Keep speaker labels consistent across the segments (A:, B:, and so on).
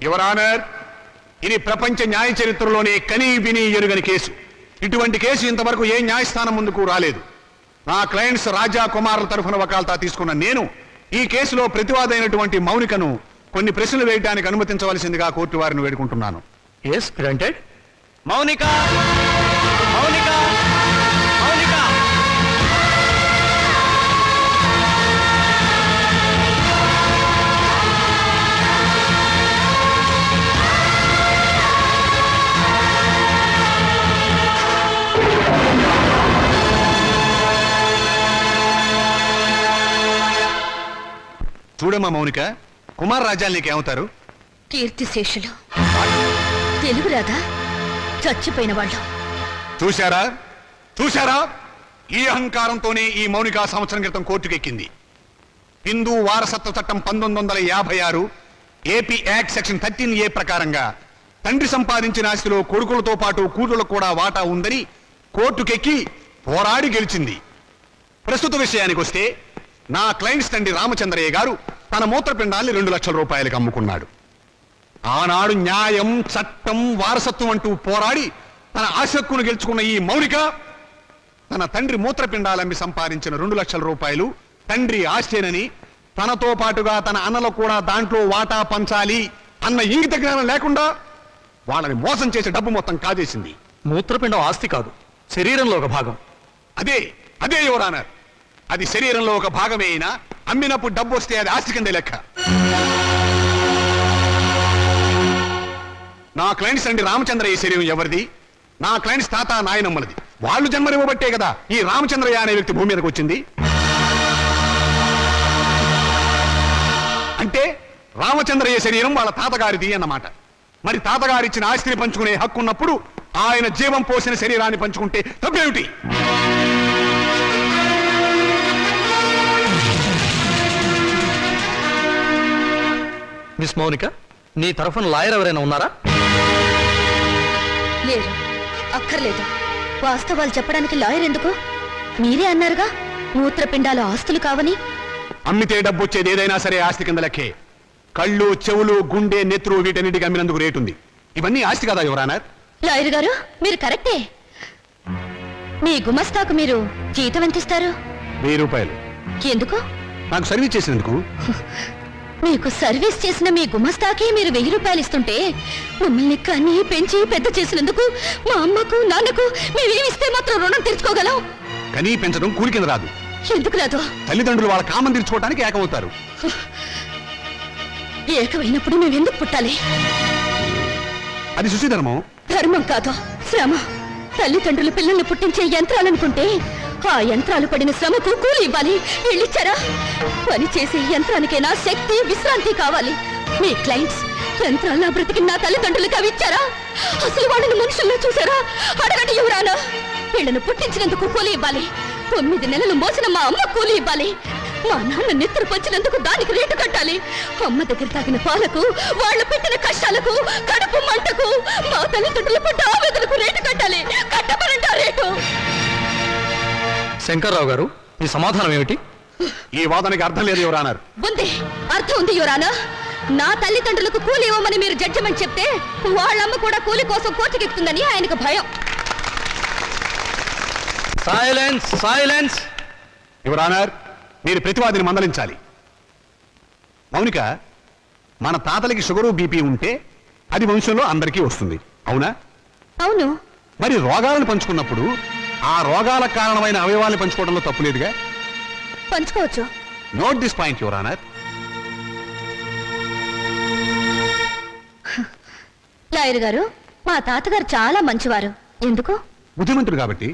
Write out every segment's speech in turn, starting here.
A: Your honour, ఇది ప్రపంచ న్యాయ చరిత్రలోనే కనీ విని ఎరుగని కేసు. ఇటువంటి కేసు ఇంతవరకు ఏ న్యాయస్థానం ముందుకు రాలేదు. నా క్లయింట్స్ రాజా కుమార్ల తరఫున వకాల్తా తీసుకున్న నేను ఈ కేసులో ప్రతివాదైనటువంటి మౌనికను కొన్ని ప్రశ్నలు వేయడానికి అనుమతించవలసిందిగా కోర్టు వారిని వేడుకుంటున్నాను.
B: yes granted. మౌనిక, మౌనిక, మౌనిక.
A: చూడమ్మా మౌనిక, కుమార్ రాజాలు నీకేమవుతారు?
C: కీర్తిశేషులు. తెలుగు రాదా? చచ్చిపోయిన వాళ్ళు.
A: చూశారా చూశారా, ఈ అహంకారంతోనే ఈ మౌనిక సంవత్సరం క్రితం కోర్టుకెక్కింది. హిందూ వారసత్వ చట్టం 1956 ఏపీ యాక్ట్ సెక్షన్ 13A ప్రకారంగా తండ్రి సంపాదించిన ఆస్తిలో కొడుకులతో పాటు కూతుళ్లకు కూడా వాటా ఉందని కోర్టుకెక్కి పోరాడి గెలిచింది. ప్రస్తుత విషయానికి వస్తే నా క్లయింట్స్ తండ్రి రామచంద్రయ్య గారు తన మూత్రపిండాల్ని 2 లక్షల రూపాయలకు అమ్ముకున్నాడు. ఆనాడు న్యాయం, చట్టం, వారసత్వం అంటూ పోరాడి తన ఆశక్కును గెలుచుకున్న ఈ మౌనిక తన తండ్రి మూత్రపిండాలమ్మి సంపాదించిన 2 లక్షల రూపాయలు తండ్రి ఆస్తేనని, తనతో పాటుగా తన అన్నలకు కూడా దాంట్లో వాటా పంచాలి అన్న ఇంగిత జ్ఞానం లేకుండా వాళ్ళని మోసం చేసే డబ్బు మొత్తం కాజేసింది.
B: మూత్రపిండం ఆస్తి కాదు, శరీరంలో ఒక భాగం.
A: అదే అదే యువర్ ఆనర్, అది శరీరంలో ఒక భాగమే అయినా అమ్మినప్పుడు డబ్బు వస్తే అది ఆస్తి కింద లెక్క. నా క్లయింట్స్ అండి రామచంద్రయ్య శరీరం ఎవరిది? నా క్లయింట్స్ తాత నాయనమ్మలది. వాళ్ళు జన్మనివ్వబట్టే కదా ఈ రామచంద్రయ్య అనే వ్యక్తి భూమి మీదకి వచ్చింది. అంటే రామచంద్రయ్య శరీరం వాళ్ళ తాతగారిది అన్నమాట. మరి తాతగారిచ్చిన ఆస్తిని పంచుకునే హక్కు ఉన్నప్పుడు ఆయన జీవం పోసిన శరీరాన్ని పంచుకుంటే తప్పేమిటి?
B: మిస్ మౌనిక, నీ తరఫున లాయర్ ఎవరైనా ఉన్నారా?
C: లేరు. అక్కర్లేదు. వాస్తవాలు చెప్పడానికి లాయర్ ఎందుకు? మీరే అన్నారుగా మూత్రపిండాలు ఆస్తులు కావని.
A: అమ్మితే డబ్బు వచ్చేది ఏదైనా సరే ఆస్తి కింద లెక్కే. కళ్ళు, చెవులు, గుండె, నెత్తురు వీటన్నిటికి అమ్మినందుకు రేటు ఉంది. ఇవన్నీ ఆస్తి కదా యువర్ ఆనర్.
C: లాయర్ గారు మీరు కరెక్టే. మీ గుమస్తాకు మీరు జీతం ఎంత ఇస్తారు?
A: 1000 రూపాయలు.
C: ఎందుకు?
A: నాకు సర్వీస్ చేసినందుకు.
C: మీకు సర్వీస్ చేసిన మీ గుమస్తాకి మీరు 1000 రూపాయలు ఇస్తుంటే మమ్మల్ని కని పెంచి పెద్ద చేసినందుకు మా అమ్మకు నాన్నకు మేమేమిస్తే మాత్రం రుణం తీర్చుకోగలం?
A: కనీ పెంచడం కూలి కింద రాదు.
C: ఎందుకు రాదు?
A: తల్లిదండ్రులు వాళ్ళ కామం తీర్చుకోవడానికి ఏకమవుతారు.
C: ఏకమైనప్పుడు మేమెందుకు పుట్టాలి?
A: అది సుశీధర్మం.
C: ధర్మం కాదు, శ్రమ. తల్లిదండ్రులు పిల్లల్ని పుట్టించే యంత్రాలనుకుంటే ఆ యంత్రాలు పడిన శ్రమకు కూలి ఇవ్వాలి. వీళ్ళిచ్చారా? పని చేసే యంత్రానికైనా శక్తి, విశ్రాంతి కావాలి. మీ క్లయింట్స్ యంత్రాల బ్రతికి నా తల్లిదండ్రులకు అవి ఇచ్చారా? అసలు వాళ్ళని మనుషుల్లో చూసారా? అడగండి యువరానా. వీళ్ళను పుట్టించినందుకు కూలి ఇవ్వాలి. 9 నెలలు మోసిన మా అమ్మ కూలి ఇవ్వాలి. మా నాన్న నిద్ర పంచినందుకు దానికి రేటు కట్టాలి. అమ్మ దగ్గర తాగిన పాలకు, వాళ్ళు పెట్టిన కష్టాలకు, కడుపు మంటకు, మా తల్లిదండ్రుల పడ్డ ఆవేదనకు రేటు కట్టాలి. కట్టమనంట రేటు.
B: శంకర్రావు గారు, మీ సమాధానం ఏమిటి?
A: ఈ వాదనకి అర్థం లేదు యువర్ ఆనర్.
C: ఉంది, అర్థం ఉంది యువరానా. నా తల్లిదండ్రులకు కూలి ఇవ్వమని మీరు జడ్జిమెంట్ చెప్తే వాళ్ళమ్మ కూడా కూలి కోసం కోర్టుకెక్కుతుందని ఆయనకు భయం.
B: Silence, silence.
A: యువర్ ఆనర్, మీరు ప్రతివాదిని మందలించాలి. మౌనిక, మన తాతలకి షుగరు, బీపీ ఉంటే అది వంశంలో అందరికీ వస్తుంది, అవునా?
C: అవును.
A: మరి రోగాలను పంచుకున్నప్పుడు ఆ రోగాలకు కారణమైన అవయవాలను పంచుకోవడంలో తప్పులేదుగా?
C: పంచుకోవచ్చు.
A: Note this point your honour.
C: Lawyer గారు, మా తాతగారు చాలా మంచివారు. ఎందుకు?
A: బుద్ధిమంతుడు కాబట్టి.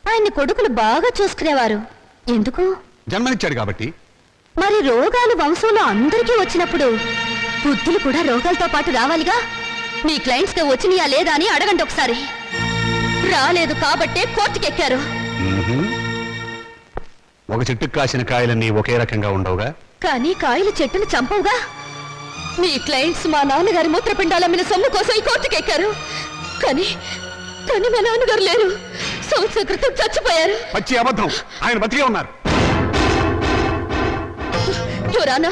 C: ఆయన్ని కొడుకులు బాగా చూసుకునేవారు. ఎందుకు?
A: జన్మనిచ్చాడు కాబట్టి.
C: మరి రోగాలు వంశంలో అందరికీ వచ్చినప్పుడు బుద్ధులు కూడా రోగాలతో పాటు రావాలిగా. మీ క్లయింట్స్ కి వచ్చినాయా లేదా అని అడగండి ఒకసారి. రాలేదు కాబట్టే కోర్టుకెక్కారు.
A: ఒక చెట్టుకు కాసిన కాయలన్నీ ఒకే రకంగా ఉండవుగా.
C: కానీ కాయలు చెట్టును చంపవుగా. మీ క్లయింట్స్ మా నాన్నగారి మూత్రపిండాలమ్మిన సొమ్ము కోసం ఈ కోర్టుకెక్కారు. కానీ కానీ మా నాన్నగారు లేరు. సంవత్సరం క్రితం చచ్చిపోయారు.
A: పచ్చి అబద్ధం. ఆయన బతికే ఉన్నారు.
C: యువరానా,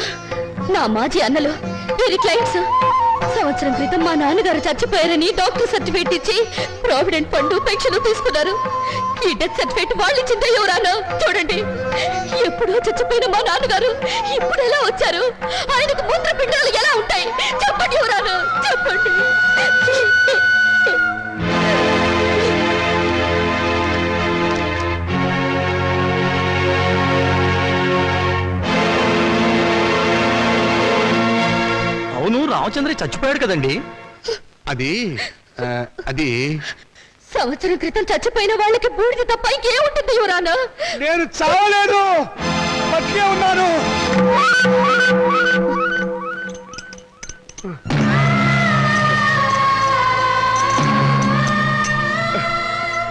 C: నా మాజీ అన్నలు వీరి క్లయింట్స్ సంవత్సరం క్రితం మా నాన్నగారు చచ్చిపోయారని డాక్టర్ సర్టిఫికేట్ ఇచ్చి ప్రావిడెంట్ ఫండ్ పెన్షన్ తీసుకున్నారు. ఈ డెత్ సర్టిఫికేట్ వాళ్ళు ఇచ్చిందే ఎవరానా చూడండి. ఎప్పుడో చచ్చిపోయిన మా నాన్నగారు ఇప్పుడు ఎలా వచ్చారు? ఆయనకు మూత్రపిండాలు ఎలా ఉంటాయి చెప్పండి ఎవరానా, చెప్పండి.
B: అవును, రామచంద్ర చచ్చిపోయాడు కదండి.
A: అది
C: సంవత్సరం క్రితం చచ్చిపోయిన వాళ్ళకి బూడిద తప్ప ఇంకేముంటుంది యువరానా?
A: నేను చావలేదు, బతికే ఉన్నాను.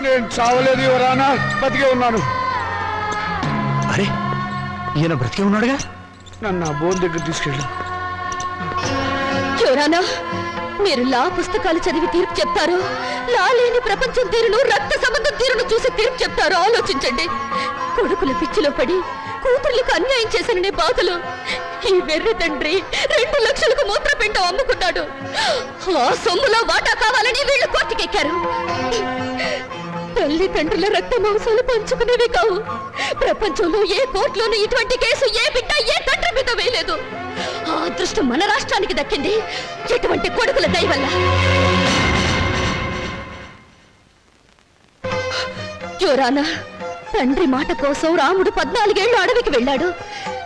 A: నేను చావలేదు యువరానా, బతికే ఉన్నాను.
B: అరే, ఈయన బ్రతికే ఉన్నాడుగా.
A: నన్ను ఆ బోన్ దగ్గర తీసుకెళ్ళు.
C: యువరానా, మీరు లా పుస్తకాలు చదివి తీర్పు చెప్తారు, లా లేని ప్రపంచం తీరును, రక్త సంబంధం తీరును చూసి తీర్పు చెప్తారు. ఆలోచించండి. కొడుకుల పిచ్చిలో పడి కూతుర్లకు అన్యాయం చేశాననే బాధలు ఈ వెర్రి తండ్రి 2 లక్షలకు మూత్రపిండం అమ్ముకున్నాడు. ఆ సొమ్ములో వాటా కావాలని వీళ్ళు కోర్టుకెక్కారు. తల్లిదండ్రుల రక్త మాంసాలు పంచుకునేవి కావు. ప్రపంచంలో ఏ కోర్టులోనూ ఇటువంటి కేసు ఏ బిడ్డ ఏ తండ్రి మీద వేయలేదు. ఆ అదృష్టం మన రాష్ట్రానికి దక్కింది ఎటువంటి కొడుకుల దయ వల్ల. యువరానా, తండ్రి మాట కోసం రాముడు 14 ఏళ్లు అడవికి వెళ్ళాడు.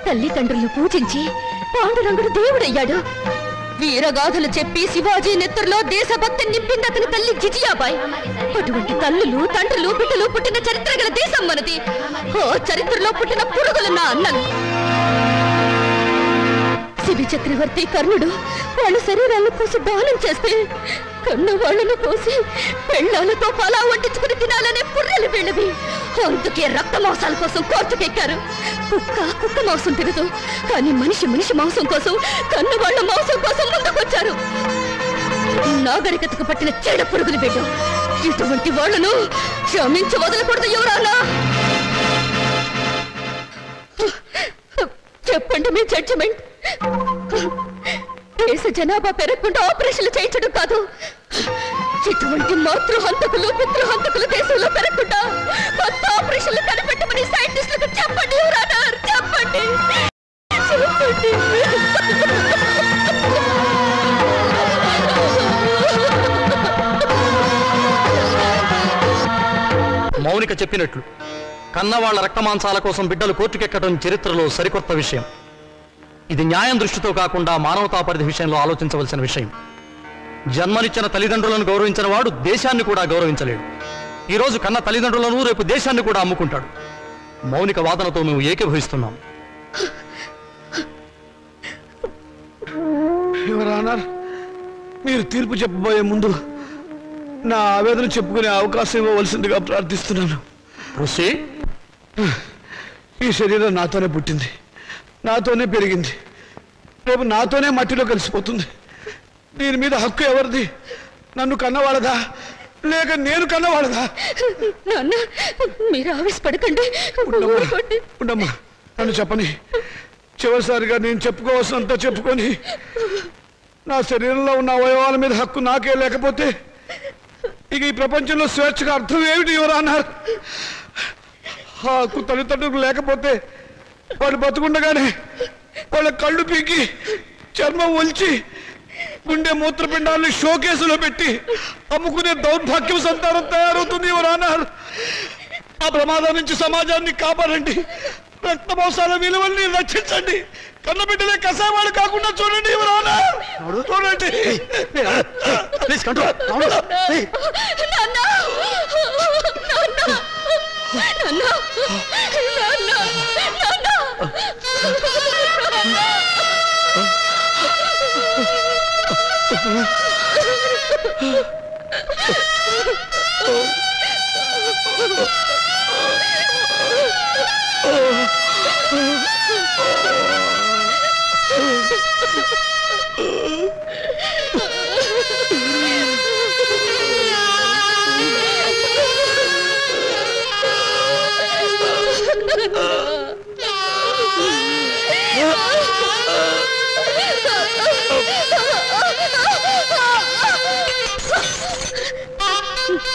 C: తల్లిదండ్రులను పూజించి పాండురంగుడు దేవుడయ్యాడు. వీరగాథలు చెప్పి శివాజీ నెత్తురులో దేశభక్తి నింపింది అతని తల్లి జిజియాబాయ్. అటువంటి తల్లులు, తండ్రులు, బిడ్డలు పుట్టిన చరిత్ర గల దేశం మనది. ఓ చరిత్రలో పుట్టిన పురుగులు నా అన్నలు. శిబి చక్రవర్తి కర్ణుడు వాళ్ళ శరీరాలను కోసి దానం చేస్తే కన్ను వాళ్ళను కోసి పెళ్ళాలతో పలా వండించుకుని తినాలనే పుర్రెలు వీళ్ళవి. అందుకే రక్త మాంసాల కోసం కోర్టుకెక్కారు. కుక్క మాంసం తినదు, కానీ మనిషి మాంసం కోసం, కన్ను వాళ్ళ మాంసం కోసం ముందుకొచ్చారు. నాగరికతకు పట్టిన చెడ పురుగులు వీళ్ళు. ఇటువంటి వాళ్ళను క్షమించి వదలకూడదు యువరానా. చెప్పండి మీ జడ్జిమెంట్. దేశ జనాభా పెరగకుండా ఆపరేషన్లు చేయించడం కాదు, ఇటువంటి మాతృహంతకులు పితృహంతకులు దేశంలో పెరగకుండా కొత్త ఆపరేషన్లు కనిపెట్టమని సైంటిస్టులకు చెప్పండి యువరానా, చెప్పండి.
B: మౌనిక చెప్పినట్లు కన్నవాళ్ల రక్తమాంసాల కోసం బిడ్డలు కోర్టుకెక్కడం చరిత్రలో సరికొత్త విషయం. ఇది న్యాయం దృష్టితో కాకుండా మానవతా పరిధి విషయంలో ఆలోచించవలసిన విషయం. జన్మనిచ్చిన తల్లిదండ్రులను గౌరవించిన వాడు దేశాన్ని కూడా గౌరవించలేడు. ఈరోజు కన్న తల్లిదండ్రులను రేపు దేశాన్ని కూడా అమ్ముకుంటాడు. మౌనిక వాదనతో మేము ఏకీభవిస్తున్నాం.
D: మీరు తీర్పు చెప్పబోయే ముందు నా ఆవేదన చెప్పుకునే అవకాశం ఇవ్వవలసిందిగా ప్రార్థిస్తున్నాను. ఈ శరీరం నాతోనే పుట్టింది, నాతోనే పెరిగింది, రేపు నాతోనే మట్టిలో కలిసిపోతుంది. దీని మీద హక్కు ఎవరిది? నన్ను కన్నవాళ్ళదా లేక నేను కన్నవాళ్ళదా?
C: మీరు ఆవేశపడకండి.
D: ఉండమ్మా, నన్ను చెప్పని. చివరిసారిగా నేను చెప్పుకోవాల్సినంత చెప్పుకొని నా శరీరంలో ఉన్న అవయవాల మీద హక్కు నాకే లేకపోతే ఇక ఈ ప్రపంచంలో స్వేచ్ఛగా అర్థం ఏమిటి ఎవరు అన్నారు? హక్కు తల్లిదండ్రులకు లేకపోతే వాళ్ళు బతుకుండగానే వాళ్ళ కళ్ళు పీకి చర్మం ఒలిచి గుండె మూత్రపిండాలను షోకేసులో పెట్టి అమ్ముకునే దౌర్భాగ్యం సంతానం తయారవుతుంది ఎవరు అన్నారు? ఆ ప్రమాదం నుంచి సమాజాన్ని కాపాడండి, రక్త మోసాల విలువల్ని రక్షించండి, కన్నబిడ్డలే కసావాళ్ళు కాకుండా చూడండి ఎవరు అన్నారు? చూడండి.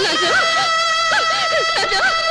C: నాకు